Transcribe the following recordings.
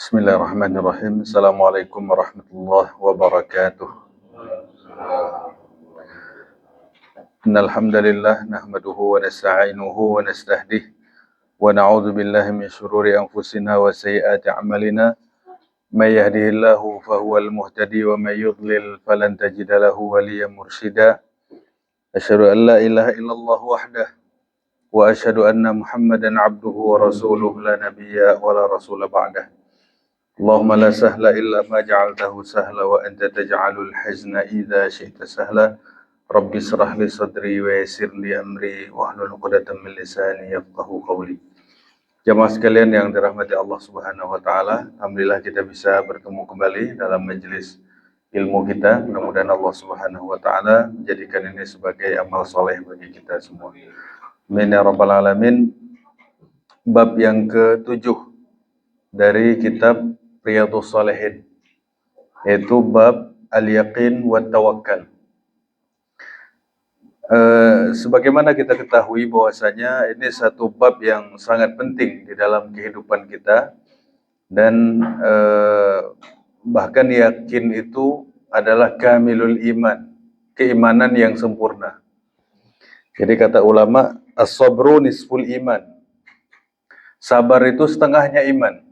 Bismillahirrahmanirrahim. Assalamualaikum warahmatullahi wabarakatuh. Innal hamdalillah nahmaduhu wa nasta'inuhu wa nastahdih wa na'udzu billahi min shururi anfusina wa sayyiati a'malina. May yahdihillahu fahuwal muhtadi wa may yudlil falan tajida lahu waliyyan mursyida. Asyhadu an la ilaha illallah wahdah wa asyhadu anna Muhammadan 'abduhu wa rasuluhu la nabiyya wa la rasula ba'dah. Allahumma la sahla illa ma ja'altahu sahla wa anta taj'alul hazna idza syi'ta sahla. Rabbi israh li sadri wa yassir li amri wahlul 'uqdatam min lisani yafqahu qawli. Jamaah sekalian yang dirahmati Allah Subhanahu wa taala, alhamdulillah kita bisa bertemu kembali dalam majelis ilmu kita. Mudah-mudahan Allah Subhanahu wa taala menjadikan ini sebagai amal soleh bagi kita semua. Amin ya rabbal alamin. Bab yang ke-7 dari kitab Riyadhus Shalihin, yaitu bab al-yaqin wa tawakkal. Sebagaimana kita ketahui bahwasanya ini satu bab yang sangat penting di dalam kehidupan kita, dan bahkan yakin itu adalah kamilul iman, keimanan yang sempurna. Jadi kata ulama, as-sabru nisful iman. Sabar itu setengahnya iman.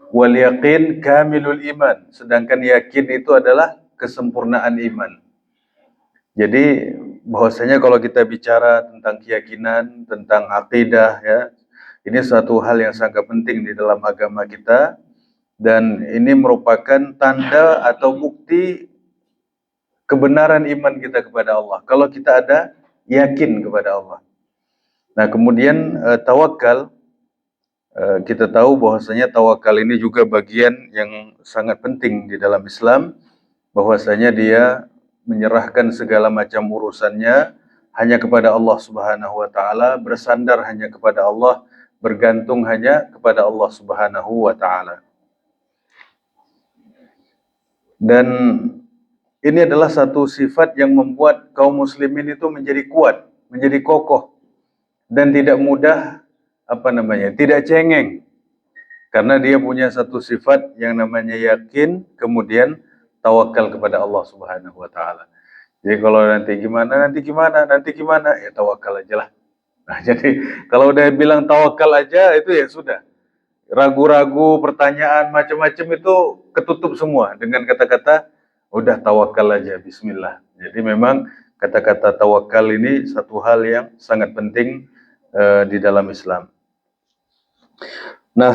Wal yaqin kamilul iman, sedangkan yakin itu adalah kesempurnaan iman. Jadi bahwasanya kalau kita bicara tentang keyakinan, tentang akidah, ya, ini suatu hal yang sangat penting di dalam agama kita, dan ini merupakan tanda atau bukti kebenaran iman kita kepada Allah kalau kita ada yakin kepada Allah. Nah, kemudian tawakal. Kita tahu bahwasanya tawakal ini juga bagian yang sangat penting di dalam Islam, bahwasanya dia menyerahkan segala macam urusannya hanya kepada Allah Subhanahu wa taala, bersandar hanya kepada Allah, bergantung hanya kepada Allah Subhanahu wa taala. Dan ini adalah satu sifat yang membuat kaum muslimin itu menjadi kuat, menjadi kokoh, dan tidak mudah tidak cengeng, karena dia punya satu sifat yang namanya yakin, kemudian tawakal kepada Allah Subhanahu wa taala. Jadi kalau nanti gimana, ya tawakal aja lah. Nah, jadi kalau udah bilang tawakal aja itu ya sudah. Ragu-ragu, pertanyaan macam-macam itu ketutup semua dengan kata-kata udah tawakal aja, bismillah. Jadi memang kata-kata tawakal ini satu hal yang sangat penting di dalam Islam. Nah,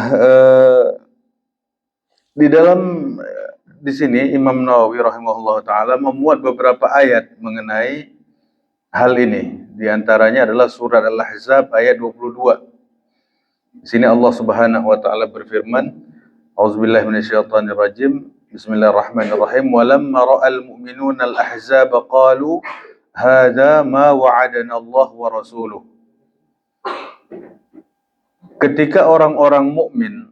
di sini Imam Nawawi rahimahullah taala memuat beberapa ayat mengenai hal ini. Di antaranya adalah surat Al-Ahzab ayat 22. Di sini Allah Subhanahu wa taala berfirman, A'udzubillahi minasyaitonir rajim. Bismillahirrahmanirrahim. Walamma ra'al mu'minuna al-ahzab qalu hadza ma wa'adana Allah wa rasuluh. Ketika orang-orang mukmin,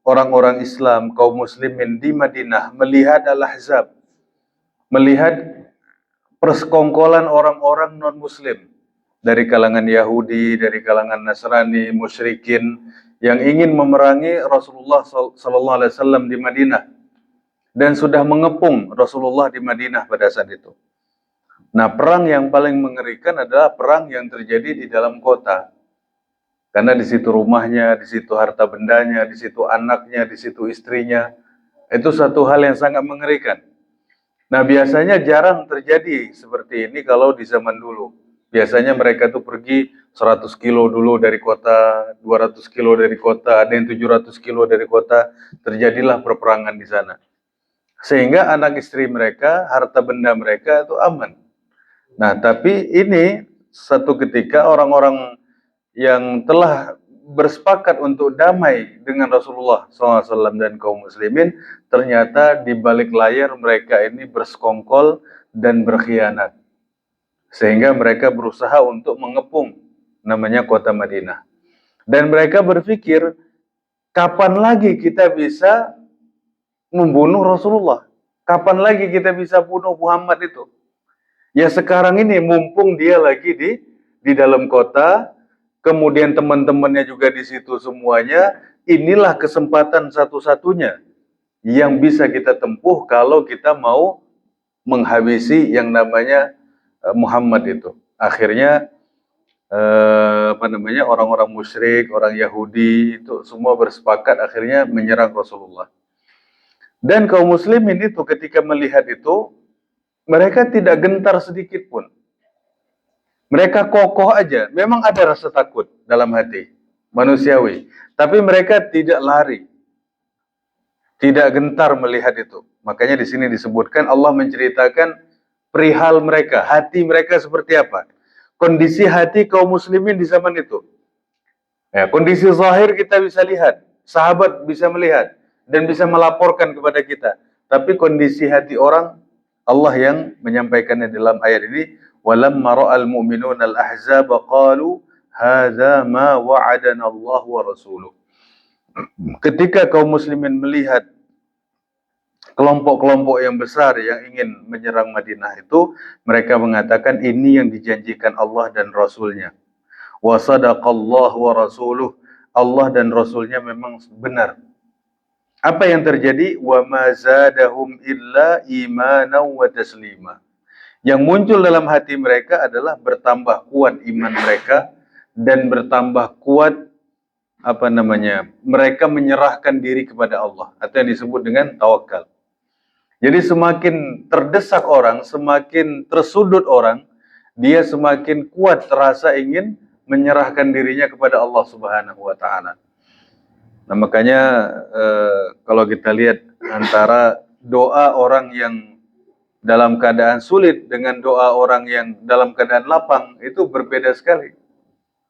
orang-orang Islam, kaum muslimin di Madinah melihat Al-Ahzab, melihat persekongkolan orang-orang non-muslim dari kalangan Yahudi, dari kalangan Nasrani, musyrikin yang ingin memerangi Rasulullah SAW di Madinah dan sudah mengepung Rasulullah di Madinah pada saat itu. Nah, perang yang paling mengerikan adalah perang yang terjadi di dalam kota. Karena di situ rumahnya, di situ harta bendanya, di situ anaknya, di situ istrinya. Itu satu hal yang sangat mengerikan. Nah, biasanya jarang terjadi seperti ini kalau di zaman dulu. Biasanya mereka tuh pergi 100 kilo dulu dari kota, 200 kilo dari kota, ada yang 700 kilo dari kota. Terjadilah perperangan di sana. Sehingga anak istri mereka, harta benda mereka itu aman. Nah, tapi ini satu ketika orang-orang yang telah bersepakat untuk damai dengan Rasulullah SAW dan kaum muslimin, ternyata di balik layar mereka ini bersekongkol dan berkhianat. Sehingga mereka berusaha untuk mengepung namanya kota Madinah. Dan mereka berpikir, kapan lagi kita bisa membunuh Rasulullah? Kapan lagi kita bisa bunuh Muhammad itu? Ya sekarang ini mumpung dia lagi di dalam kota, kemudian teman-temannya juga di situ semuanya, inilah kesempatan satu-satunya yang bisa kita tempuh kalau kita mau menghabisi yang namanya Muhammad itu. Akhirnya orang-orang musyrik, orang Yahudi itu semua bersepakat akhirnya menyerang Rasulullah. Dan kaum muslimin itu ketika melihat itu, mereka tidak gentar sedikit pun. Mereka kokoh aja. Memang ada rasa takut dalam hati manusiawi, tapi mereka tidak lari, tidak gentar melihat itu. Makanya di sini disebutkan Allah menceritakan perihal mereka, hati mereka seperti apa. Kondisi hati kaum muslimin di zaman itu. Ya, kondisi zahir kita bisa lihat, sahabat bisa melihat dan bisa melaporkan kepada kita. Tapi kondisi hati orang, Allah yang menyampaikannya dalam ayat ini, walamma ra'al mu'minuna al-ahzab qalu hadza ma wa'adana Allah wa rasuluh. Ketika kaum muslimin melihat kelompok-kelompok yang besar yang ingin menyerang Madinah itu, mereka mengatakan ini yang dijanjikan Allah dan Rasulnya. Wa sadaqallahu wa rasuluh. Allah dan Rasulnya memang benar. Apa yang terjadi? Wa ma zadahum illa imanan wa taslima. Yang muncul dalam hati mereka adalah bertambah kuat iman mereka dan bertambah kuat mereka menyerahkan diri kepada Allah, atau yang disebut dengan tawakal. Jadi semakin terdesak orang, semakin tersudut orang, dia semakin kuat rasa ingin menyerahkan dirinya kepada Allah Subhanahu wa taala. Nah, makanya kalau kita lihat antara doa orang yang dalam keadaan sulit dengan doa orang yang dalam keadaan lapang itu berbeda sekali.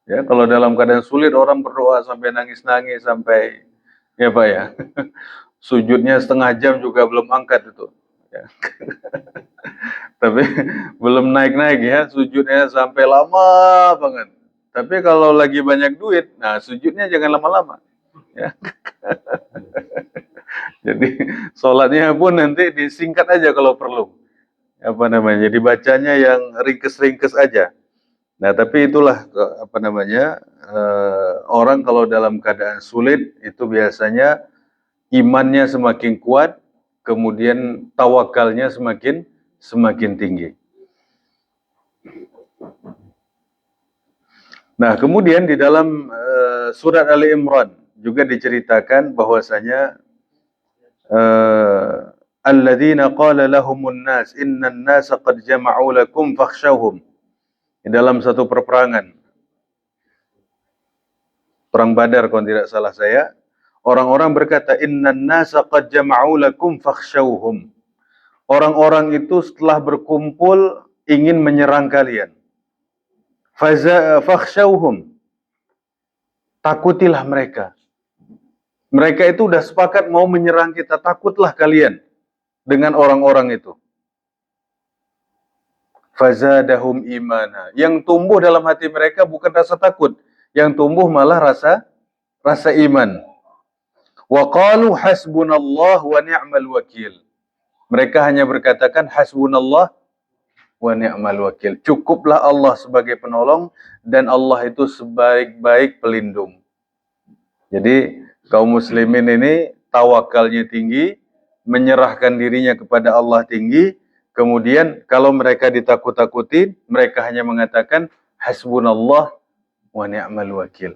Ya, kalau dalam keadaan sulit orang berdoa sampai nangis-nangis, sampai ya Pak ya. Sujudnya setengah jam juga belum angkat itu. Ya. Tapi belum naik-naik ya, sujudnya sampai lama banget. Tapi kalau lagi banyak duit, nah sujudnya jangan lama-lama. Ya. Jadi sholatnya pun nanti disingkat aja kalau perlu. Jadi bacanya yang ringkes-ringkes aja. Nah, tapi itulah orang kalau dalam keadaan sulit itu biasanya imannya semakin kuat, kemudian tawakalnya semakin tinggi. Nah, kemudian di dalam surat Ali Imran juga diceritakan bahwasanya alladzina qala lahumun nas innan nasa qad jama'u lakum fakhshawhum. Di dalam satu perperangan, perang Badar kalau tidak salah saya, orang-orang berkata innan nasa qad jama'u lakum fakhshawhum. Orang-orang itu setelah berkumpul ingin menyerang kalian. Fakhshawhum. Takutilah mereka. Mereka itu udah sepakat mau menyerang kita, takutlah kalian dengan orang-orang itu. Fazadahum imana. Yang tumbuh dalam hati mereka bukan rasa takut, yang tumbuh malah rasa iman. Wa qalu hasbunallah wa ni'mal wakil. Mereka hanya berkatakan hasbunallah wa ni'mal wakil. Cukuplah Allah sebagai penolong dan Allah itu sebaik-baik pelindung. Jadi kaum muslimin ini tawakalnya tinggi, menyerahkan dirinya kepada Allah tinggi. Kemudian kalau mereka ditakut-takutin, mereka hanya mengatakan hasbunallah wa ni'mal wakil.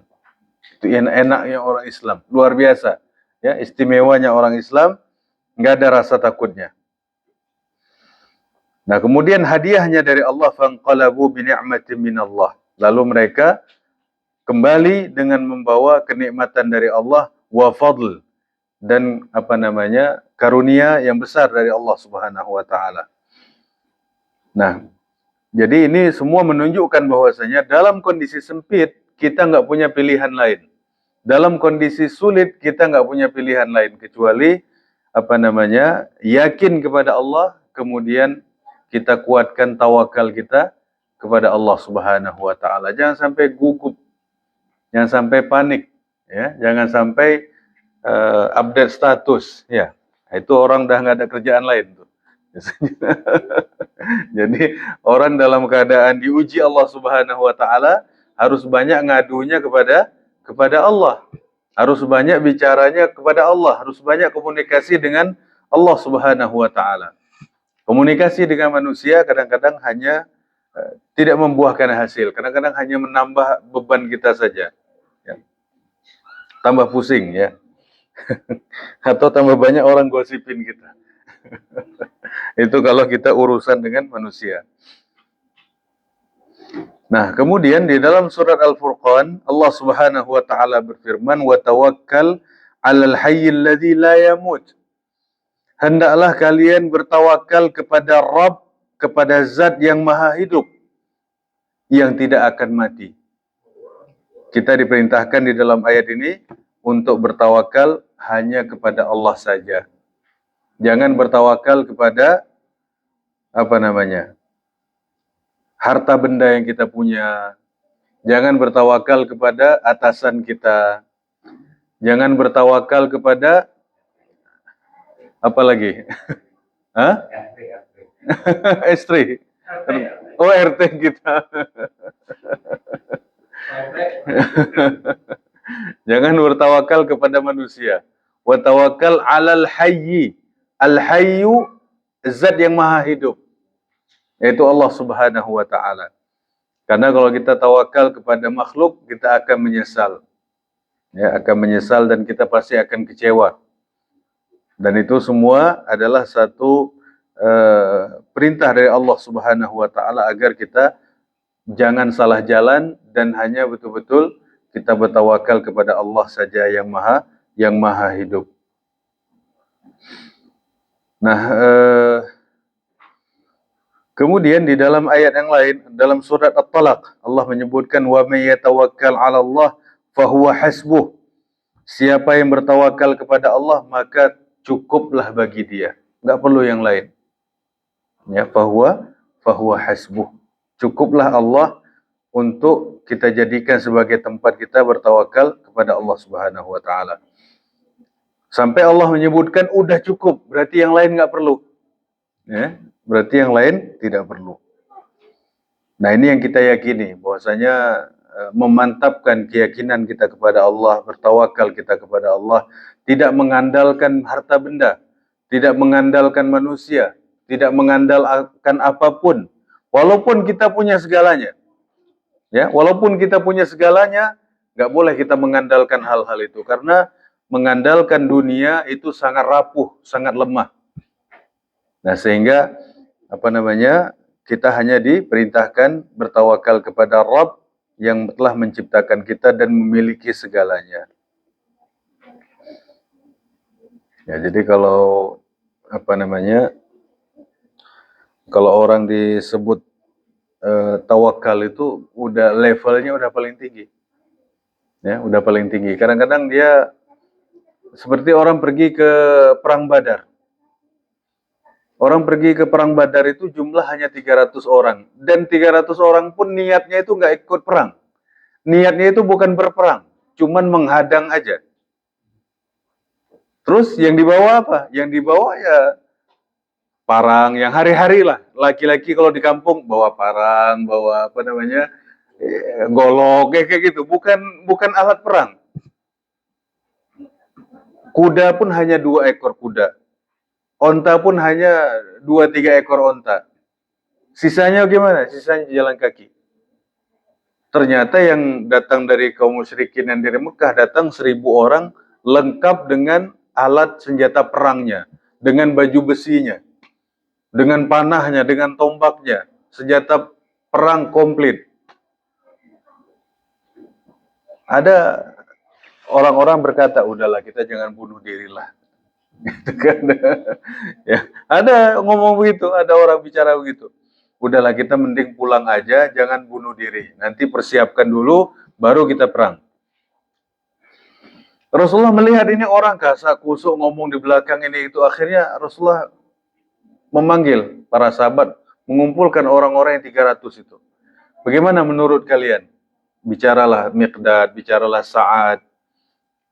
Itu yang enaknya orang Islam, luar biasa. Ya, istimewanya orang Islam, nggak ada rasa takutnya. Nah, kemudian hadiahnya dari Allah, fanqalabu bi ni'matin minallah. Lalu mereka kembali dengan membawa kenikmatan dari Allah wa fadl, dan karunia yang besar dari Allah Subhanahu wa taala. Nah, jadi ini semua menunjukkan bahwasanya dalam kondisi sempit kita nggak punya pilihan lain. Dalam kondisi sulit kita nggak punya pilihan lain kecuali yakin kepada Allah, kemudian kita kuatkan tawakal kita kepada Allah Subhanahu wa taala. Jangan sampai gugup, jangan sampai panik, ya, jangan sampai update status, ya. Itu orang dah nggak ada kerjaan lain tuh. Jadi orang dalam keadaan diuji Allah Subhanahu wa taala, harus banyak ngadunya kepada Allah. Harus banyak bicaranya kepada Allah, harus banyak komunikasi dengan Allah Subhanahu wa taala. Komunikasi dengan manusia kadang-kadang hanya tidak membuahkan hasil, kadang-kadang hanya menambah beban kita saja. Ya. Tambah pusing ya. Atau tambah banyak orang gosipin kita. Itu kalau kita urusan dengan manusia. Nah, kemudian di dalam surat Al-Furqan, Allah Subhanahu wa taala berfirman, "Wa tawakkal 'alal hayyil ladzi la yamut." Hendaklah kalian bertawakal kepada Rabb, kepada Zat yang Maha Hidup, yang tidak akan mati. Kita diperintahkan di dalam ayat ini untuk bertawakal hanya kepada Allah saja. Jangan bertawakal kepada harta benda yang kita punya. Jangan bertawakal kepada atasan kita. Jangan bertawakal kepada apa lagi? Hah? Istri. Oh, RT kita. Jangan bertawakal kepada manusia. Wa tawakkal 'alal hayyi. Al-hayyu, zat yang maha hidup, yaitu Allah Subhanahu wa taala. Karena kalau kita tawakal kepada makhluk, kita akan menyesal. Ya, akan menyesal dan kita pasti akan kecewa. Dan itu semua adalah satu perintah dari Allah Subhanahu wa taala agar kita jangan salah jalan dan hanya betul-betul kita bertawakal kepada Allah saja yang maha hidup. Nah, kemudian di dalam ayat yang lain, dalam surat At-Talaq, Allah menyebutkan wa may yatawakkal 'ala Allah fahuwa hasbuh. Siapa yang bertawakal kepada Allah, maka cukuplah bagi dia, enggak perlu yang lain. Ya, fahuwa hasbuh. Cukuplah Allah untuk kita jadikan sebagai tempat kita bertawakal kepada Allah Subhanahu wa taala. Sampai Allah menyebutkan udah cukup, berarti yang lain nggak perlu. Ya, berarti yang lain tidak perlu. Nah, ini yang kita yakini, bahwasanya memantapkan keyakinan kita kepada Allah, bertawakal kita kepada Allah, tidak mengandalkan harta benda, tidak mengandalkan manusia, tidak mengandalkan apapun, walaupun kita punya segalanya. Ya, walaupun kita punya segalanya, nggak boleh kita mengandalkan hal-hal itu, karena mengandalkan dunia itu sangat rapuh, sangat lemah. Nah, sehingga kita hanya diperintahkan bertawakal kepada Rabb yang telah menciptakan kita dan memiliki segalanya. Ya, jadi kalau kalau orang disebut tawakal itu levelnya udah paling tinggi. Ya, udah paling tinggi. Kadang-kadang dia seperti orang pergi ke perang Badar. Orang pergi ke perang Badar itu jumlah hanya 300 orang. Dan 300 orang pun niatnya itu nggak ikut perang. Niatnya itu bukan berperang, cuman menghadang aja. Terus yang dibawa apa? Yang dibawa ya parang, yang hari-hari lah. Laki-laki kalau di kampung bawa parang, bawa golok, kayak gitu. Bukan alat perang. Kuda pun hanya 2 ekor kuda. Onta pun hanya 2-3 ekor onta. Sisanya gimana? Sisanya jalan kaki. Ternyata yang datang dari kaum musyrikin yang dari Mekah datang 1.000 orang lengkap dengan alat senjata perangnya, dengan baju besinya, dengan panahnya, dengan tombaknya, senjata perang komplit. Ada orang-orang berkata, udahlah kita jangan bunuh diri lah. Ya, ada ngomong begitu, ada orang bicara begitu. Udahlah kita mending pulang aja, jangan bunuh diri. Nanti persiapkan dulu, baru kita perang. Rasulullah melihat ini orang kasak kusuk ngomong di belakang ini itu. Akhirnya Rasulullah memanggil para sahabat, mengumpulkan orang-orang yang 300 itu. Bagaimana menurut kalian? Bicaralah Miqdad, bicaralah Sa'ad.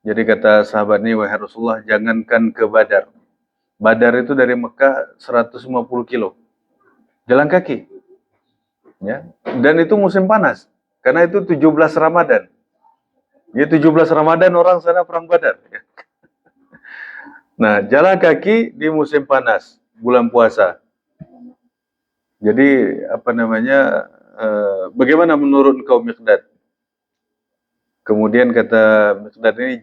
Jadi kata sahabat ini, wahai Rasulullah, jangankan ke Badar. Badar itu dari Mekah 150 kilo. Jalan kaki. Ya. Dan itu musim panas. Karena itu 17 Ramadan. Ya 17 Ramadan orang sana perang Badar. Nah, jalan kaki di musim panas, bulan puasa. Jadi bagaimana menurut engkau Miqdad? Kemudian kata Miqdad ini,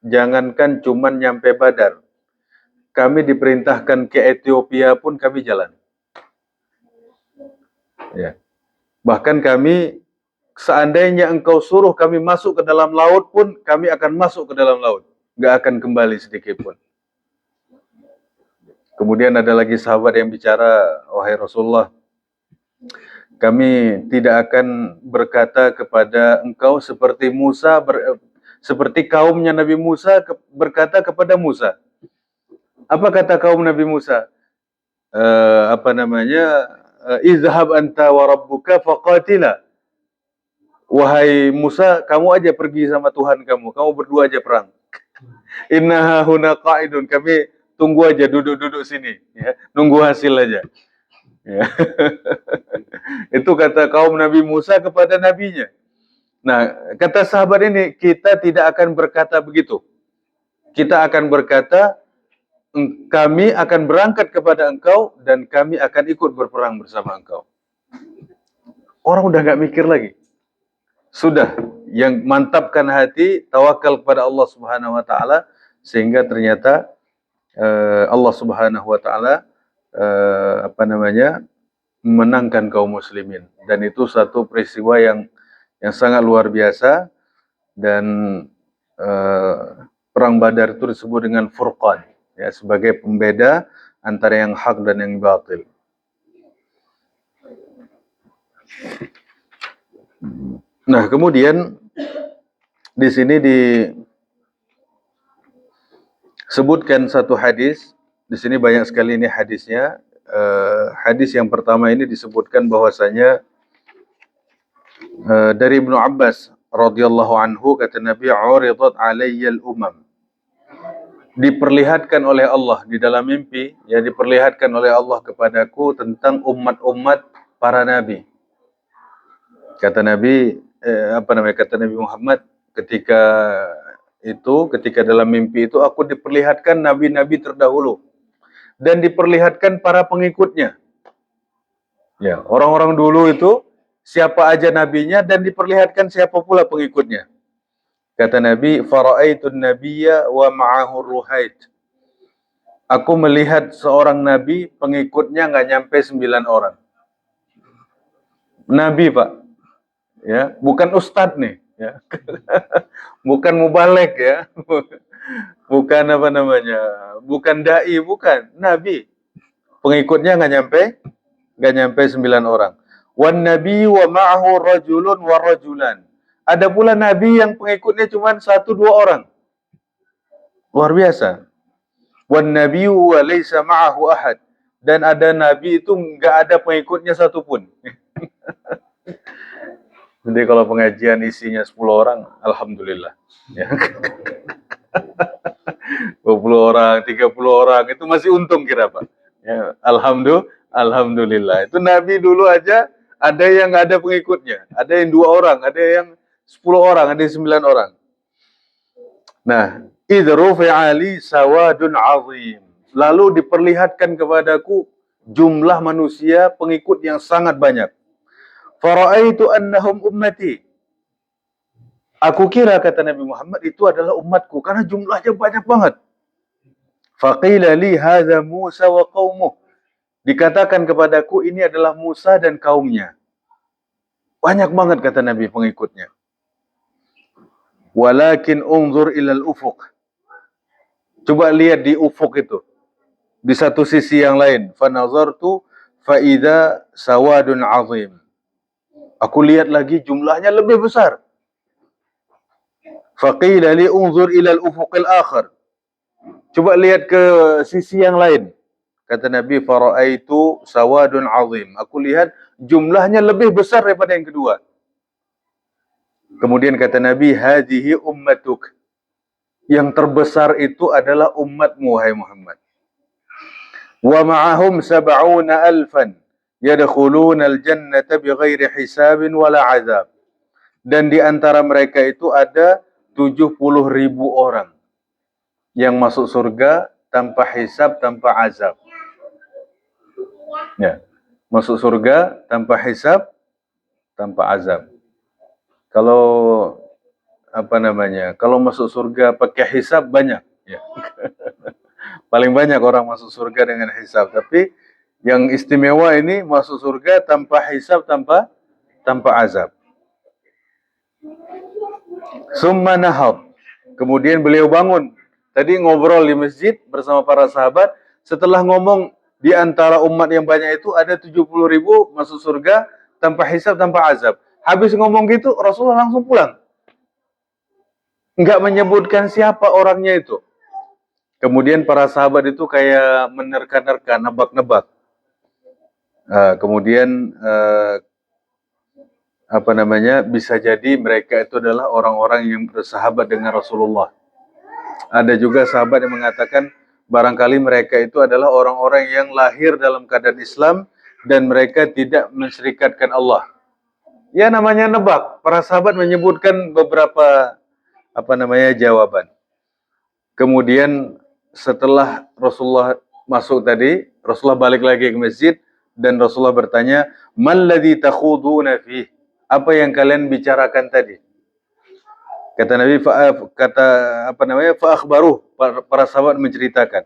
jangankan cuman nyampe Badar. Kami diperintahkan ke Ethiopia pun kami jalan. Ya. Bahkan kami, seandainya engkau suruh kami masuk ke dalam laut pun, kami akan masuk ke dalam laut. Nggak akan kembali sedikit pun. Kemudian ada lagi sahabat yang bicara, wahai Rasulullah, kami tidak akan berkata kepada engkau seperti seperti kaumnya Nabi Musa berkata kepada Musa. Apa kata kaum Nabi Musa? Izhab anta wa rabbuka faqatila. Wahai Musa, kamu aja pergi sama Tuhan kamu berdua aja perang. Innaha huna qa'idun, kami tunggu aja, duduk-duduk sini, ya, nunggu hasil aja. Ya. Itu kata kaum Nabi Musa kepada nabinya. Nah, kata sahabat ini, kita tidak akan berkata begitu. Kita akan berkata, kami akan berangkat kepada engkau dan kami akan ikut berperang bersama engkau. Orang udah gak mikir lagi. Sudah, yang mantapkan hati, tawakal kepada Allah Subhanahu wa taala, sehingga ternyata Allah Subhanahu wa taala menangkan kaum muslimin, dan itu satu peristiwa yang sangat luar biasa. Dan perang Badar itu disebut dengan Furqan, ya, sebagai pembeda antara yang hak dan yang batil. Nah, kemudian di sini disebutkan satu hadis. Di sini banyak sekali ini hadisnya. Hadis yang pertama ini disebutkan bahwasanya dari Ibnu Abbas radhiyallahu anhu, kata Nabi, "Uridat alayyal umam." Diperlihatkan oleh Allah di dalam mimpi, ya, diperlihatkan oleh Allah kepadaku tentang umat-umat para nabi. Kata Nabi, kata Nabi Muhammad, ketika dalam mimpi itu aku diperlihatkan nabi-nabi terdahulu dan diperlihatkan para pengikutnya. Ya, orang-orang dulu itu siapa aja nabinya dan diperlihatkan siapa pula pengikutnya. Kata Nabi, "Fara'aitun nabiyya wa ma'ahu ruhait." Aku melihat seorang nabi, pengikutnya nggak nyampe 9 orang. Nabi, Pak. Ya, bukan ustadz nih, ya. Bukan mubalek, ya. Bukan bukan dai, bukan, nabi. Pengikutnya nggak nyampe 9 orang. Wan nabi wa ma'ahu rajulun wa rajulan. Ada pula nabi yang pengikutnya cuma 1-2 orang. Luar biasa. Wan nabi wa laysa ma'ahu ahad. Dan ada nabi itu nggak ada pengikutnya satupun. Jadi kalau pengajian isinya 10 orang, alhamdulillah. Ya. 20 orang, 30 orang, itu masih untung kira, Pak. Ya, alhamdulillah. Itu Nabi dulu aja ada yang nggak ada pengikutnya. Ada yang 2 orang, ada yang 10 orang, ada yang 9 orang. Nah, idrufi'ali sawadun azim. Lalu diperlihatkan kepadaku jumlah manusia pengikut yang sangat banyak. Fara'aitu annahum ummati. Aku kira, kata Nabi Muhammad, itu adalah umatku karena jumlahnya banyak banget. Faqila li hadza Musa wa qaumuh. Dikatakan kepadaku ini adalah Musa dan kaumnya. Banyak banget, kata Nabi, pengikutnya. Walakin unzur ilal ufuq. Coba lihat di ufuk itu. Di satu sisi yang lain. Fanazartu fa idza sawadun azim. Aku lihat lagi jumlahnya lebih besar. Faqila li unzur ilal ufuqil akhar. Coba lihat ke sisi yang lain. Kata Nabi, fara'aitu sawadun azim. Aku lihat jumlahnya lebih besar daripada yang kedua. Kemudian kata Nabi, hadhihi ummatuk. Yang terbesar itu adalah umatmu, wahai Muhammad. Wa ma'ahum sab'una alfan yadkhulunal jannata bighairi hisabin wala azab. Dan di antara mereka itu ada 70.000 orang yang masuk surga tanpa hisab, tanpa azab. Ya, masuk surga tanpa hisab, tanpa azab. Kalau kalau masuk surga pakai hisab banyak, ya. Paling banyak orang masuk surga dengan hisab. Tapi yang istimewa ini masuk surga tanpa hisab, tanpa azab. Summa nahab. Kemudian beliau bangun. Tadi ngobrol di masjid bersama para sahabat. Setelah ngomong di antara umat yang banyak itu ada 70.000 masuk surga tanpa hisab, tanpa azab. Habis ngomong gitu, Rasulullah langsung pulang. Enggak menyebutkan siapa orangnya itu. Kemudian para sahabat itu kayak menerka-nerka, nebak-nebak. Kemudian bisa jadi mereka itu adalah orang-orang yang bersahabat dengan Rasulullah. Ada juga sahabat yang mengatakan barangkali mereka itu adalah orang-orang yang lahir dalam keadaan Islam dan mereka tidak mensyirikatkan Allah. Ya, namanya nebak. Para sahabat menyebutkan beberapa jawaban. Kemudian setelah Rasulullah masuk tadi, Rasulullah balik lagi ke masjid dan Rasulullah bertanya, "Malladzi takhuduna fih?" Apa yang kalian bicarakan tadi? Kata Nabi, fa akhbaruh, para sahabat menceritakan.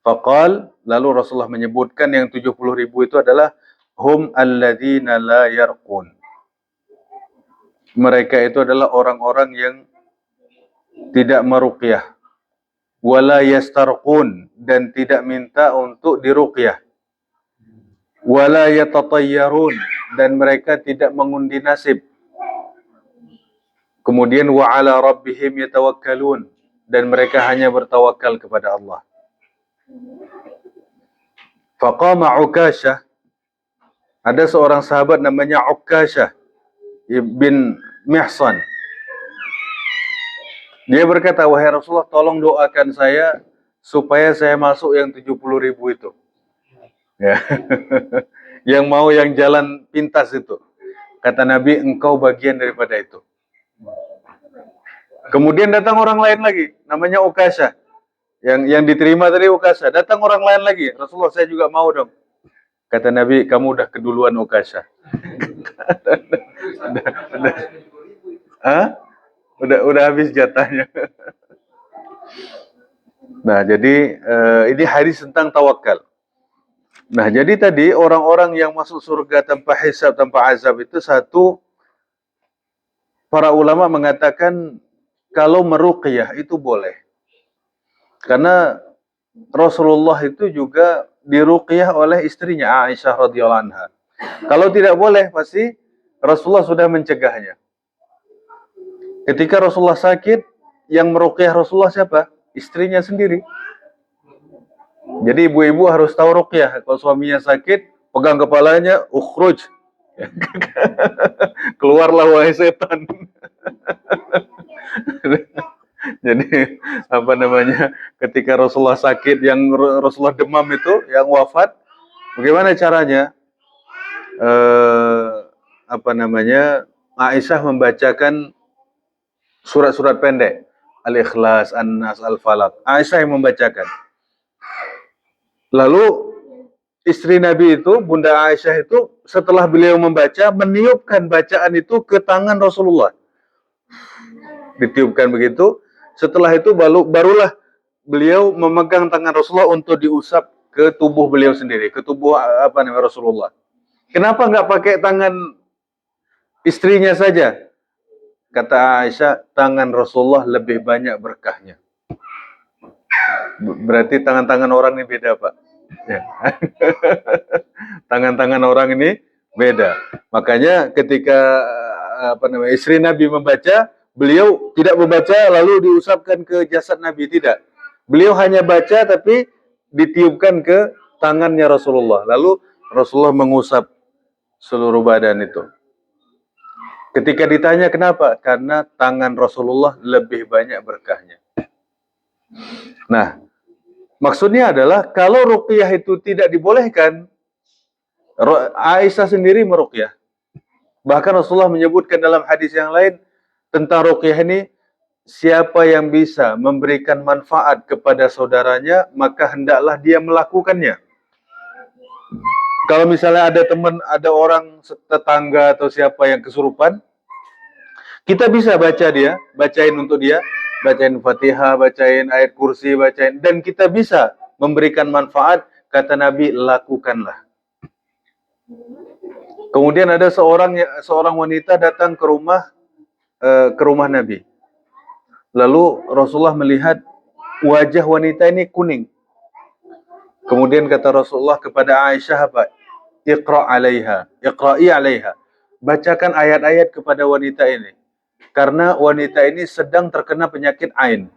Faqal, lalu Rasulullah menyebutkan yang 70.000 itu adalah hum alladzina la yarqun. Mereka itu adalah orang-orang yang tidak meruqyah, wala yastarqun, dan tidak minta untuk diruqyah, wala yatatayyarun, dan mereka tidak mengundi nasib. Kemudian wa ala rabbihim yatawakkalun, dan mereka hanya bertawakal kepada Allah. Faqama Ukasyah, ada seorang sahabat namanya Ukasyah bin Mihsan. Dia berkata, "Wahai Rasulullah, tolong doakan saya supaya saya masuk yang 70.000 itu." Ya. Yang mau yang jalan pintas itu. Kata Nabi, engkau bagian daripada itu. Kemudian datang orang lain lagi, namanya Ukasyah. Yang diterima tadi Ukasyah. Datang orang lain lagi, Rasulullah, saya juga mau dong. Kata Nabi, kamu udah keduluan Ukasyah. Udah habis jatahnya. Nah, jadi ini hadis tentang tawakal. Nah, jadi tadi orang-orang yang masuk surga tanpa hisab, tanpa azab itu satu, para ulama mengatakan kalau meruqyah itu boleh. Karena Rasulullah itu juga diruqyah oleh istrinya Aisyah radhiyallahu anha. Kalau tidak boleh, pasti Rasulullah sudah mencegahnya. Ketika Rasulullah sakit, yang meruqyah Rasulullah siapa? Istrinya sendiri. Jadi ibu-ibu harus tahu ruqyah. Kalau suaminya sakit, pegang kepalanya, ukhruj. Keluarlah wahai setan. Jadi ketika Rasulullah sakit, yang Rasulullah demam itu, yang wafat, bagaimana caranya? Aisyah membacakan surat-surat pendek, Al-Ikhlas, An-Nas, Al-Falaq. Aisyah yang membacakan. Lalu istri Nabi itu, Bunda Aisyah itu, setelah beliau membaca, meniupkan bacaan itu ke tangan Rasulullah. Ditiupkan begitu. Setelah itu barulah beliau memegang tangan Rasulullah untuk diusap ke tubuh beliau sendiri, ke tubuh Rasulullah. Kenapa nggak pakai tangan istrinya saja? Kata Aisyah, tangan Rasulullah lebih banyak berkahnya. Berarti tangan-tangan orang ini beda, Pak. Ya. Tangan-tangan orang ini beda. Makanya ketika istri Nabi membaca, beliau tidak membaca lalu diusapkan ke jasad Nabi, tidak. Beliau hanya baca tapi ditiupkan ke tangannya Rasulullah. Lalu Rasulullah mengusap seluruh badan itu. Ketika ditanya kenapa? Karena tangan Rasulullah lebih banyak berkahnya. Nah, maksudnya adalah kalau ruqyah itu tidak dibolehkan, Aisyah sendiri meruqyah. Bahkan Rasulullah menyebutkan dalam hadis yang lain tentang ruqyah ini, siapa yang bisa memberikan manfaat kepada saudaranya, maka hendaklah dia melakukannya. Kalau misalnya ada teman, ada orang tetangga atau siapa yang kesurupan, kita bisa bacain untuk dia, bacain Fatihah, bacain ayat kursi, bacain, dan kita bisa memberikan manfaat. Kata Nabi, lakukanlah. Kemudian ada seorang wanita datang ke rumah Nabi. Lalu Rasulullah melihat wajah wanita ini kuning. Kemudian kata Rasulullah kepada Aisyah apa? Iqra'i 'alaiha. Bacakan ayat-ayat kepada wanita ini. Karena wanita ini sedang terkena penyakit ain.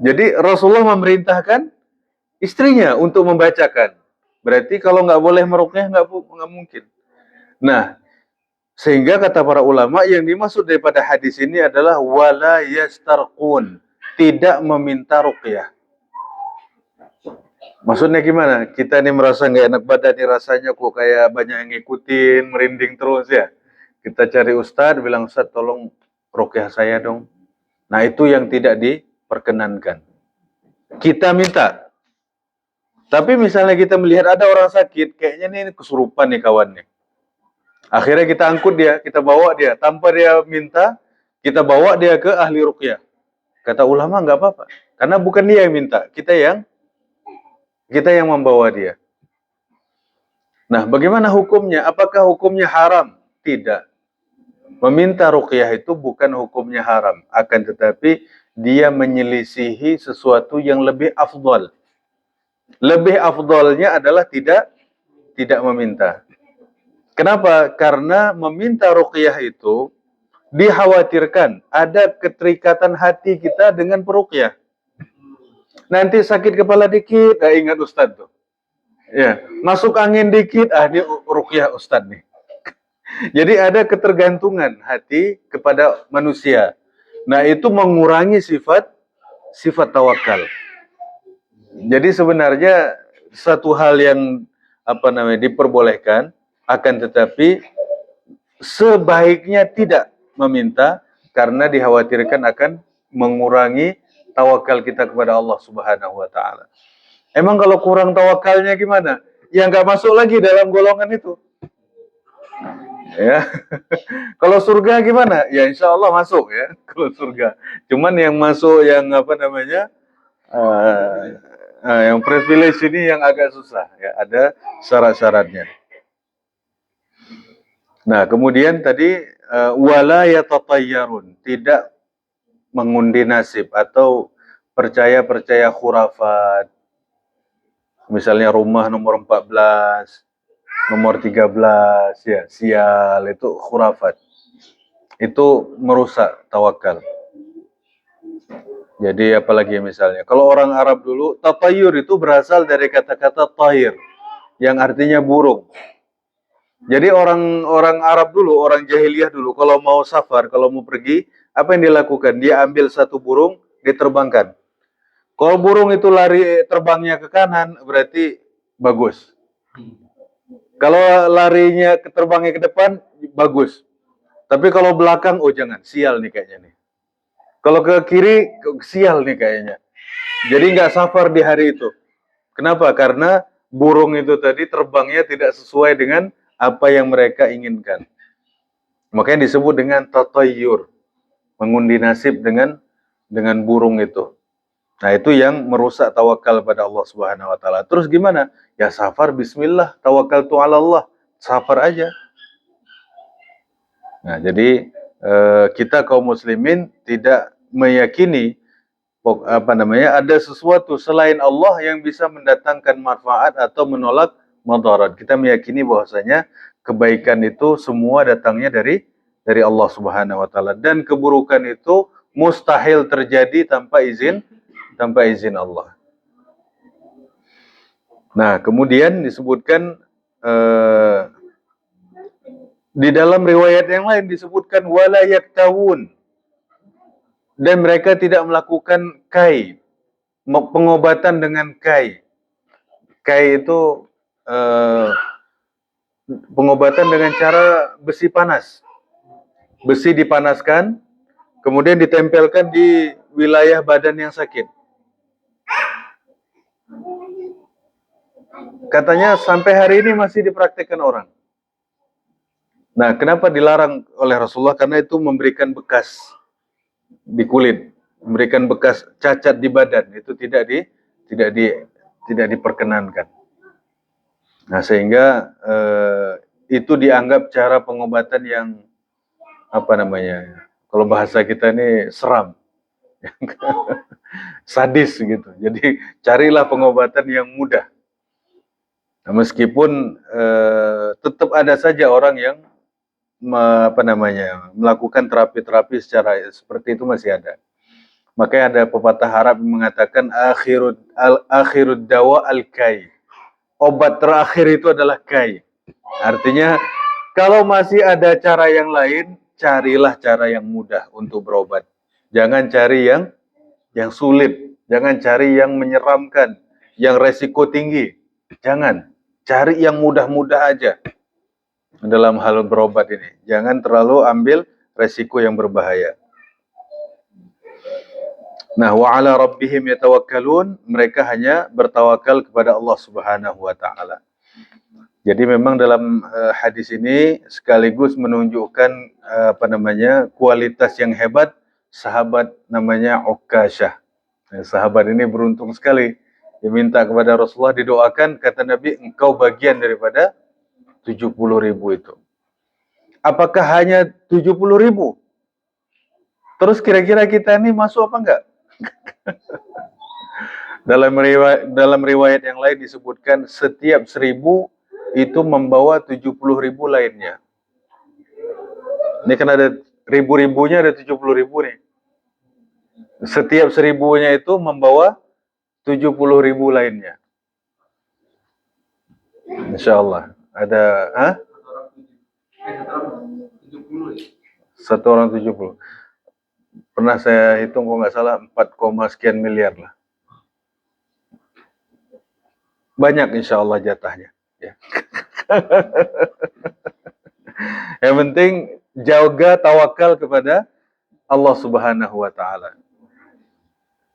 Jadi Rasulullah memerintahkan istrinya untuk membacakan. Berarti kalau nggak boleh meruqyah nggak mungkin. Nah, sehingga kata para ulama yang dimaksud daripada hadis ini adalah wala yastarqun, tidak meminta ruqyah. Maksudnya gimana? Kita ini merasa nggak enak badan nih, rasanya kok kayak banyak yang ngikutin, merinding terus ya. Kita cari ustadz, bilang ustadz tolong ruqyah saya dong. Nah itu yang tidak diperkenankan. Kita minta. Tapi misalnya kita melihat ada orang sakit, kayaknya ini kesurupan nih kawannya. Akhirnya kita angkut dia, kita bawa dia. Tanpa dia minta, kita bawa dia ke ahli ruqyah. Kata ulama nggak apa-apa. Karena bukan dia yang minta, kita yang membawa dia. Nah, bagaimana hukumnya? Apakah hukumnya haram? Tidak. Meminta ruqyah itu bukan hukumnya haram. Akan tetapi, dia menyelisihi sesuatu yang lebih afdal. Lebih afdalnya adalah tidak meminta. Kenapa? Karena meminta ruqyah itu dikhawatirkan ada keterikatan hati kita dengan peruqyah. Nanti sakit kepala dikit, ingat Ustadz tuh. Ya, masuk angin dikit, ini ruqyah Ustadz nih. Jadi ada ketergantungan hati kepada manusia. Nah, itu mengurangi sifat tawakal. Jadi sebenarnya satu hal yang diperbolehkan, akan tetapi sebaiknya tidak meminta karena dikhawatirkan akan mengurangi tawakal kita kepada Allah Subhanahu wa taala. Emang kalau kurang tawakalnya gimana? Ya nggak masuk lagi dalam golongan itu. Ya. Kalau surga gimana? Ya insya Allah masuk ya kalau surga. Cuman yang masuk yang yang privilege ini yang agak susah ya, ada syarat-syaratnya. Nah, kemudian tadi wala yatatayyarun, tidak mengundi nasib atau percaya khurafat. Misalnya rumah nomor 14, nomor 13 ya, sial, itu khurafat. Itu merusak tawakal. Jadi apalagi misalnya, kalau orang Arab dulu, tatayyur itu berasal dari kata-kata tahir, yang artinya burung. Jadi orang Arab dulu, orang jahiliyah dulu, kalau mau safar, kalau mau pergi, apa yang dilakukan? Dia ambil satu burung, diterbangkan. Kalau burung itu lari terbangnya ke kanan, berarti bagus. Kalau larinya terbangnya ke depan, bagus. Tapi kalau belakang, oh jangan, sial nih kayaknya nih. Kalau ke kiri, sial nih kayaknya. Jadi nggak safar di hari itu. Kenapa? Karena burung itu tadi terbangnya tidak sesuai dengan apa yang mereka inginkan. Makanya disebut dengan tatayyur, mengundi nasib dengan burung itu. Nah, itu yang merusak tawakal pada Allah Subhanahu wa taala. Terus gimana? Ya safar bismillah, tawakaltu 'ala Allah. Safar aja. Nah, jadi kita kaum muslimin tidak meyakini ada sesuatu selain Allah yang bisa mendatangkan manfaat atau menolak madarat. Kita meyakini bahwasanya kebaikan itu semua datangnya dari Allah Subhanahu wa taala, dan keburukan itu mustahil terjadi tanpa izin Allah. Nah, kemudian disebutkan di dalam riwayat yang lain disebutkan wala yaktawun, dan mereka tidak melakukan kai, pengobatan dengan kai. Kai itu pengobatan dengan cara besi panas. Besi dipanaskan, kemudian ditempelkan di wilayah badan yang sakit. Katanya sampai hari ini masih dipraktikkan orang. Nah, kenapa dilarang oleh Rasulullah? Karena itu memberikan bekas di kulit, memberikan bekas cacat di badan, itu tidak diperkenankan. Nah, sehingga itu dianggap cara pengobatan yang kalau bahasa kita ini seram, sadis gitu. Jadi carilah pengobatan yang mudah. Nah, meskipun tetap ada saja orang yang melakukan terapi-terapi secara seperti itu masih ada. Makanya ada pepatah Arab yang mengatakan akhirud dawa al-kai. Obat terakhir itu adalah kai. Artinya kalau masih ada cara yang lain, carilah cara yang mudah untuk berobat. Jangan cari yang sulit, jangan cari yang menyeramkan, yang resiko tinggi. Jangan, cari yang mudah-mudah aja. Dalam hal berobat ini, jangan terlalu ambil resiko yang berbahaya. Nah, wa ala rabbihim yatawakkalun, mereka hanya bertawakal kepada Allah Subhanahu wa taala. Jadi memang dalam hadis ini sekaligus menunjukkan kualitas yang hebat sahabat namanya Uqasyah. Nah, sahabat ini beruntung sekali. Dia minta kepada Rasulullah didoakan, kata Nabi, engkau bagian daripada 70.000 itu. Apakah hanya 70.000? Terus kira-kira kita ini masuk apa enggak? Dalam riwayat yang lain disebutkan setiap 1.000 itu membawa 70.000 lainnya. Ini kan ada ribu-ribunya, ada 70.000 nih. Setiap 1.000-nya itu membawa 70.000 lainnya. Insya Allah. Ada, Satu orang 70. Pernah saya hitung kalau nggak salah 4, sekian miliar lah. Banyak insya Allah jatahnya. Ya. Yang penting jaga tawakal kepada Allah Subhanahu wa taala.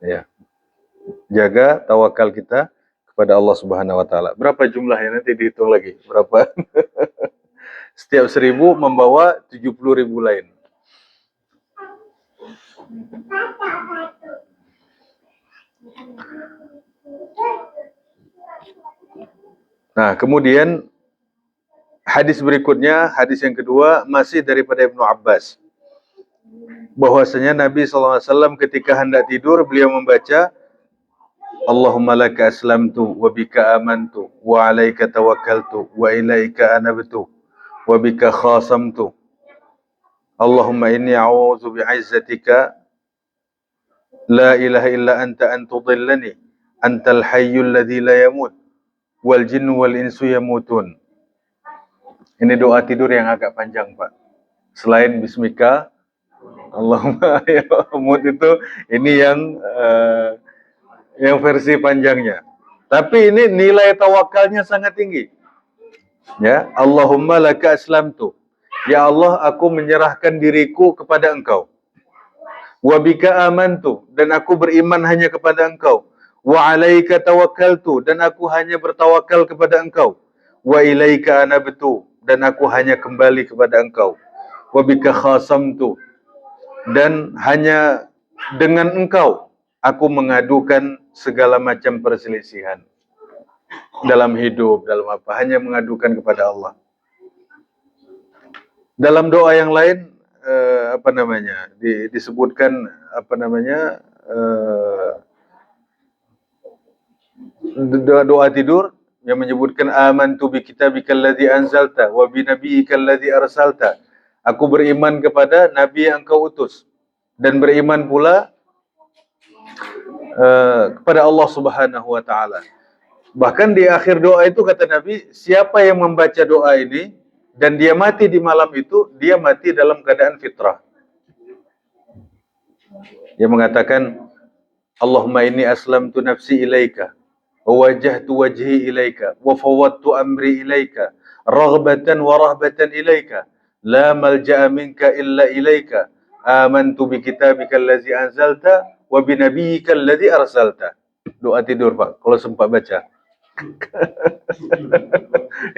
Ya. Jaga tawakal kita kepada Allah Subhanahu wa taala. Berapa jumlahnya nanti dihitung lagi. Berapa? Setiap 1.000 membawa 70.000 lain. Nah, kemudian hadis berikutnya, hadis yang kedua masih daripada Ibnu Abbas. Bahwasanya Nabi SAW ketika hendak tidur beliau membaca Allahumma laka aslamtu wa bika amantu wa alaika tawakkaltu wa ilaika anabtu wa bika khasamtu. Allahumma inni a'udzu bi'izzatika la ilaha illa anta an tudillani antal hayyul ladzi la yamut wal jinnu wal insu yamutun. Ini doa tidur yang agak panjang, Pak. Selain bismika Allahumma yamut itu ini yang versi panjangnya. Tapi ini nilai tawakalnya sangat tinggi. Ya, Allahumma laka aslamtu. Ya Allah, aku menyerahkan diriku kepada Engkau. Wa bika amantu, dan aku beriman hanya kepada Engkau. Wa alaika tawakkaltu, dan aku hanya bertawakal kepada Engkau. Wa ilaika anabtu, dan aku hanya kembali kepada Engkau. Wa bika khasamtu, dan hanya dengan Engkau aku mengadukan segala macam perselisihan dalam hidup, dalam apa, hanya mengadukan kepada Allah. Dalam doa yang lain disebutkan doa tidur yang menyebutkan amantu bi kitabikal ladzi anzalta wa bi nabiyyikal ladzi arsalta. Aku beriman kepada nabi yang Engkau utus dan beriman pula kepada Allah Subhanahu wa taala. Bahkan di akhir doa itu kata Nabi, siapa yang membaca doa ini dan dia mati di malam itu, dia mati dalam keadaan fitrah. Dia mengatakan, Allahumma inni aslamtu nafsi ilaika wa wajjahtu wajhi ilaika wa fawwadtu amri ilaika raghbatan wa rahbatan ilaika la malja'a minka illa ilaika amantu bi kitabika allazi anzalta wa bi nabiyyika allazi arsalta. Doa tidur, Pak, kalau sempat baca.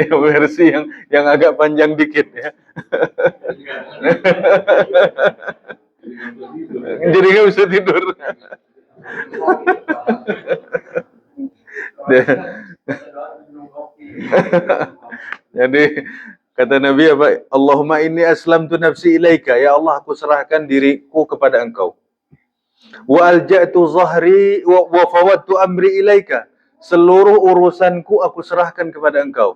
Versi yang agak panjang dikit ya. Jadi nggak bisa tidur. Jadi kata Nabi apa? Allahumma inni aslamtu nafsi ilaika. Ya Allah, aku serahkan diriku kepada Engkau. Wa alja'tu zahri wa fawwadtu amri ilaika. Seluruh urusanku aku serahkan kepada Engkau.